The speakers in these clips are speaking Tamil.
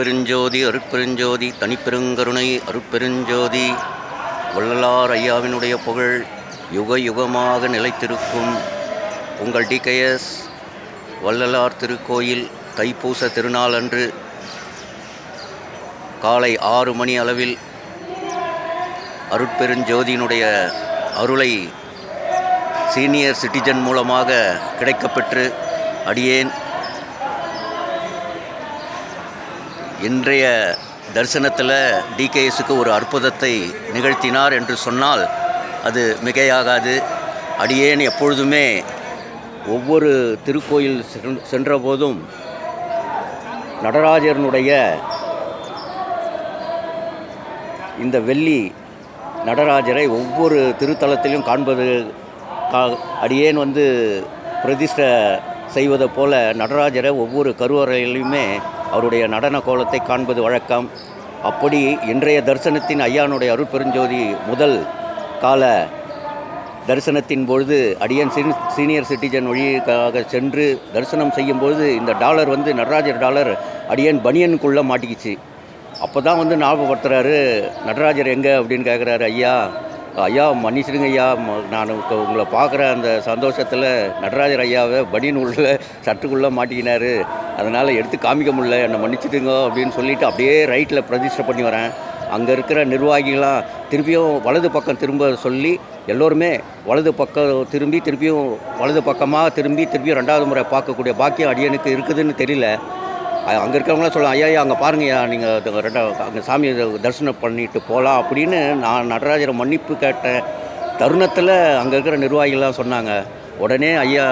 பெருஞ்சோதி அருட்பெருஞ்சோதி தனிப்பெருங்கருணை அருட்பெருஞ்சோதி வள்ளலார் ஐயாவினுடைய புகழ் யுக யுகமாக நிலைத்திருக்கும். உங்கள் டிகேஎஸ் வள்ளலார் திருக்கோயில் தைப்பூச திருநாள் அன்று காலை 6 மணி அளவில் அருட்பெருஞ்சோதியினுடைய அருளை சீனியர் சிட்டிசன் மூலமாக கிடைக்கப்பெற்று அடியேன் இன்றைய தரிசனத்தில் டிகேஎஸ்க்கு ஒரு அற்புதத்தை நிகழ்த்தினார் என்று சொன்னால் அது மிகையாகாது. அடியேன் எப்பொழுதுமே ஒவ்வொரு திருக்கோயில் சென்றபோதும் நடராஜனுடைய இந்த வெள்ளி நடராஜரை ஒவ்வொரு திருத்தலத்திலும் காண்பது அடியேன் பிரதிஷ்டை செய்வதை போல நடராஜரை ஒவ்வொரு கருவறையிலுமே அவருடைய நடன கோலத்தை காண்பது வழக்கம். அப்படி இன்றைய தரிசனத்தின் ஐயானுடைய அருட்பெருஞ்சோதி முதல் கால தரிசனத்தின் பொழுது அடியன் சீனியர் சிட்டிசன் வழியாக சென்று தரிசனம் செய்யும்பொழுது இந்த டாலர் நடராஜர் டாலர் அடியன் பனியனுக்குள்ளே மாட்டிக்கிச்சு. அப்போ தான் ஞாபகப்படுத்துகிறாரு, நடராஜர் எங்கே அப்படின்னு கேட்குறாரு. ஐயா மன்னிச்சிடுங்க ஐயா, நான் உங்களை பார்க்குற அந்த சந்தோஷத்தில் நடராஜர் ஐயாவை பனியன் உள்ள சட்டுக்குள்ளே மாட்டிக்கினார், அதனால் எடுத்து காமிக்க முடியல, என்னை மன்னிச்சிடுங்க அப்படின்னு சொல்லிவிட்டு அப்படியே ரைட்டில் பிரதிஷ்டை பண்ணி வரேன். அங்கே இருக்கிற நிர்வாகிகளாம் திருப்பியும் வலது பக்கம் திரும்ப சொல்லி எல்லோருமே வலது பக்கம் திருப்பியும் வலது பக்கமாக திருப்பியும் 2வது முறை பார்க்கக்கூடிய பாக்கியம் அடியனுக்கு இருக்குதுன்னு தெரியல. அங்கே இருக்கிறவங்களாம் சொல்லலாம், ஐயா அங்கே பாருங்கய்யா, நீங்கள் அங்கே சாமியை தரிசனம் பண்ணிட்டு போகலாம் அப்படின்னு நான் நடராஜரை மன்னிப்பு கேட்ட தருணத்தில் அங்கே இருக்கிற நிர்வாகிகள்லாம் சொன்னாங்க. உடனே ஐயா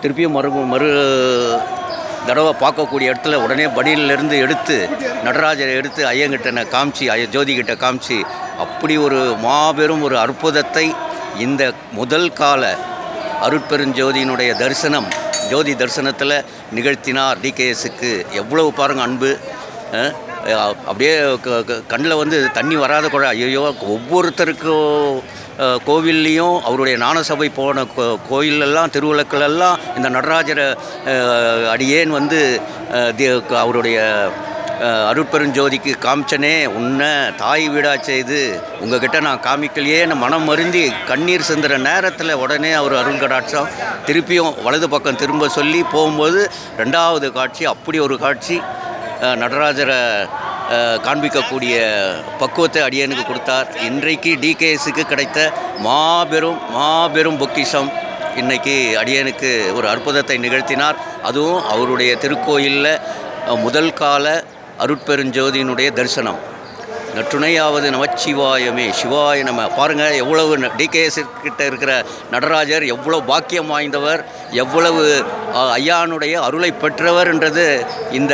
திருப்பியும் மறு தடவை பார்க்கக்கூடிய இடத்துல உடனே பனியிலிருந்து எடுத்து நடராஜரை எடுத்து ஐயங்கிட்ட காமிச்சு ஜோதிகிட்ட காமிச்சு அப்படி ஒரு மாபெரும் ஒரு அற்புதத்தை இந்த முதல் கால அருட்பெருஞ்சோதியினுடைய ஜோதி தரிசனத்தில் நிகழ்த்தினார். டிகேஎஸ்க்கு எவ்வளவு பாருங்கள் அன்பு. அப்படியே கண்ணில் தண்ணி வராத கூட ஐயோ, ஒவ்வொருத்தருக்கும் கோவில்லையும் அவருடைய ஞானசபை போன கோயிலெல்லாம் திருவிளக்கிலெல்லாம் இந்த நடராஜரை அடியேன் அவருடைய அருட்பெருஞ்சோதிக்கு காமிச்சனே, உன்னை தாய் வீடா செய்து உங்ககிட்ட நான் காமிக்கலையே மனம் மருந்தி கண்ணீர் சிந்துற நேரத்தில் உடனே அவர் அருள் கடாட்சம் திருப்பியும் வலது பக்கம் திரும்ப சொல்லி போகும்போது 2வது காட்சி அப்படி ஒரு காட்சி நடராஜரை காண்பிக்கக்கூடிய பக்குவத்தை அடியனுக்கு கொடுத்தார். இன்றைக்கு டிகேஎஸ்க்கு கிடைத்த மாபெரும் பொக்கிஷம் இன்றைக்கி அடியனுக்கு ஒரு அற்புதத்தை நிகழ்த்தினார். அதுவும் அவருடைய திருக்கோயிலில் முதல் கால அருட்பெருஞ்சோதியினுடைய தரிசனம். நற்றுணையாவது நமச்சிவாயமே சிவாய நம. பாருங்கள் எவ்வளவு டிகேஎஸ் கிட்ட இருக்கிற நடராஜர் எவ்வளோ பாக்கியம் வாய்ந்தவர், எவ்வளவு ஐயானுடைய அருளை பெற்றவர் என்றது இந்த